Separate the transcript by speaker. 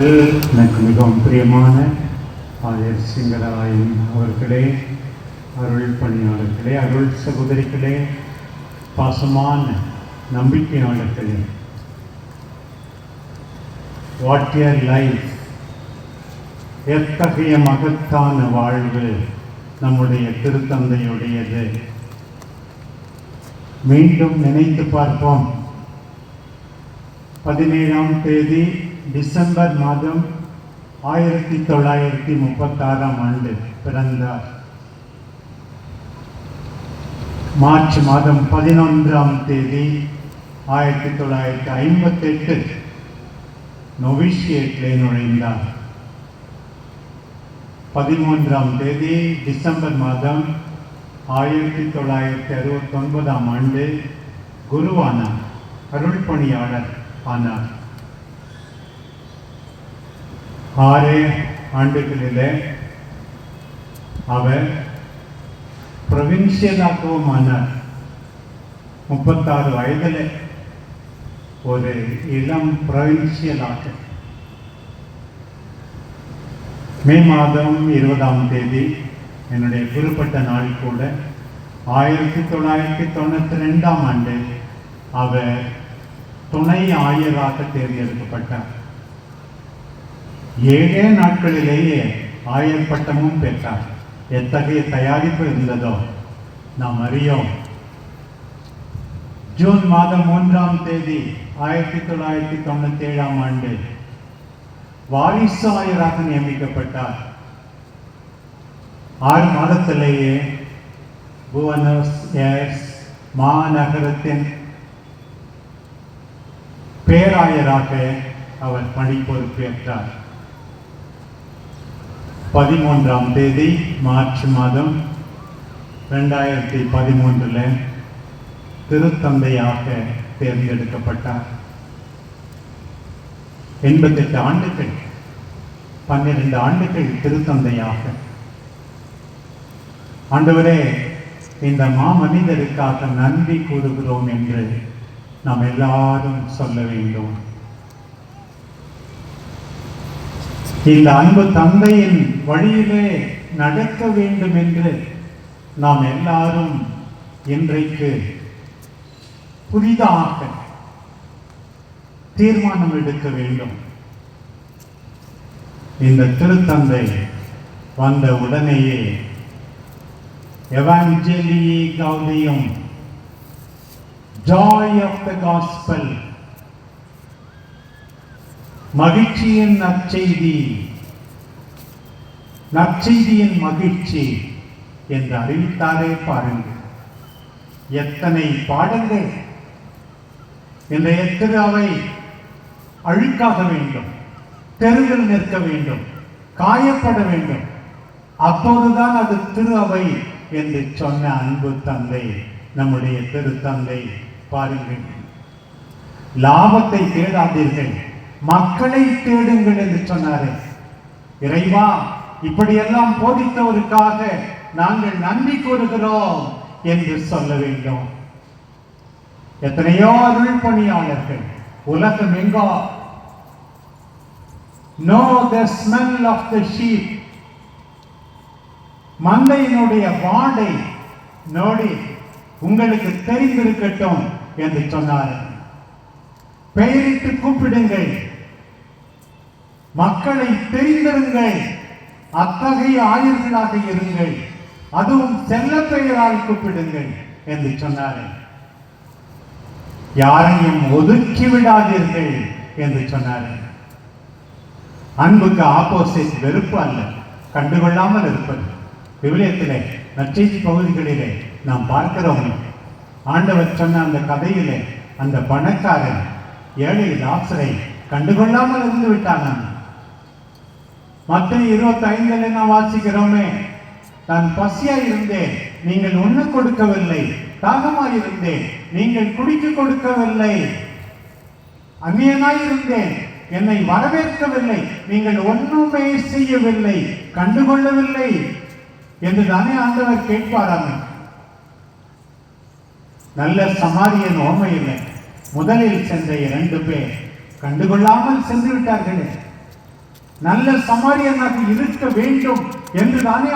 Speaker 1: எனக்கு மிகவும் பிரியமான ஆயர் சிங்கராயன் அவர்களே, அருள் பணியாளர்களே, அருள் சகோதரிகளே, பாசமான நம்பிக்கையாளர்களே, வாட் இயர் லைஃப்! எத்தகைய மகத்தான வாழ்வு நம்முடைய திருத்தந்தையுடையது. மீண்டும் நினைத்து பார்ப்போம். 17ஆம் தேதி டிசம்பர் மாதம் 1936ஆம் ஆண்டு பிறந்தார். மார்ச் மாதம் 11ஆம் தேதி 1958 நொவிஷியேட்டிலே நுழைந்தார். 13ஆம் தேதி டிசம்பர் மாதம் 1969ஆம் ஆண்டு குருவானார், அருள் பணியாளர் ஆனார். 6 ஆண்டுகளிலே அவர் ப்ரொவின்சியலாகவும் ஆனார். 36 வயதில் ஒரு இளம் ப்ரொவின்சியலாக. மே மாதம் 20ஆம் தேதி என்னுடைய குறிப்பிட்ட நாள் கூட 1992ஆம் ஆண்டு அவர் துணை ஆயராக தேர்ந்தெடுக்கப்பட்டார். 7 நாட்களிலேயே ஆயர் பட்டமும் பெற்றார். எத்தகைய தயாரிப்பு இருந்ததோ நாம் அறியோம். ஜூன் மாதம் 3ஆம் தேதி 1997ஆம் ஆண்டு வாரிசு ஆயராக நியமிக்கப்பட்டார். 6 மாதத்திலேயே புவனஸ் ஏர்ஸ் மாநகரத்தின் பேராயராக அவர் பணி பொறுப்பேற்றார். 13ஆம் தேதி மார்ச் மாதம் 2013 திருத்தந்தையாக தேர்ந்தெடுக்கப்பட்டார். 88 ஆண்டுகள், 12 ஆண்டுகள் திருத்தந்தையாக. ஆண்டவரே, இந்த மாமனிதருக்காக நன்றி கூறுகிறோம் என்று நாம் எல்லாரும் சொல்ல வேண்டும். இந்த அன்பு தந்தையின் வழியிலே நடக்க வேண்டும் என்று நாம் எல்லாரும் இன்றைக்கு புதிதாக தீர்மானம் எடுக்க வேண்டும். இந்த திருத்தந்தை வந்த உடனேயே எவாஞ்செலி கௌடியம், ஜாய் ஆஃப் த காஸ்பல், மகிழ்ச்சியின் நற்செய்தி, நற்செய்தியின் மகிழ்ச்சி என்று அறிவித்தாரே பாருங்கள். எத்தனை பாடங்கள்! இன்றைய திரு அவை அழுக்காக வேண்டும், தெருவில் நிற்க வேண்டும், காயப்பட வேண்டும். அப்போதுதான் அது திரு அவை என்று சொன்ன அன்பு தந்தை நம்முடைய திருத்தந்தை. பாருங்கள், லாபத்தை தேடாதீர்கள், மக்களை தேடுங்கள் என்று சொன்னாரே. இறைவா, இப்படியெல்லாம் போதித்தவருக்காக நாங்கள் நன்றி கூறுகிறோம் என்று சொல்ல வேண்டும். எத்தனையோ அருள் பணியாளர்கள் உலகம் எங்கோ know the smell of the sheep, மந்தையினுடைய வாடை நோடி உங்களுக்கு தெரிந்திருக்கட்டும் என்று சொன்னார். பெயரிட்டு கூப்பிடுங்கள், மக்களை தெரிந்திருங்கள், அத்தகைய ஆயர்களாக இருங்கள், அதுவும் செல்ல பெயரால் கூப்பிடுங்கள் என்று சொன்னார். யாரையும் ஒதுக்கி விடாதீர்கள் என்று சொன்னார். அன்புக்கு ஆப்போசிட் வெறுப்பு அல்ல, கண்டுகொள்ளாமல் இருப்பது. விவிலியத்திலே நற்செய்தி பகுதிகளிலே நாம் பார்க்கிறோம். ஆண்டவர் சொன்ன அந்த கதையிலே அந்த பணக்காரன் ஏழை லாசரை கண்டுகொள்ளாமல் இருந்து விட்டான். மத்திய 25 நாம் வாசிக்கிறோமே, நான் பசியாய் இருந்தேன், நீங்கள் உண்ண கொடுக்கவில்லை, தாகமாய் இருந்தேன், நீங்கள் குடிக்க கொடுக்கவில்லை, அந்நியனாய் இருந்தேன், என்னை வரவேற்கவில்லை, நீங்கள் ஒன்றுமே செய்யவில்லை, கண்டுகொள்ளவில்லை என்று தானே ஆண்டவர் கேட்பாராம். நல்ல சமாரியன் ஓமை இல்லை. முதலில் சென்ற 2 பேர் கண்டுகொள்ளாமல் சென்று விட்டார்களே. நல்ல சமாரியனாக இருக்க வேண்டும் என்று தானே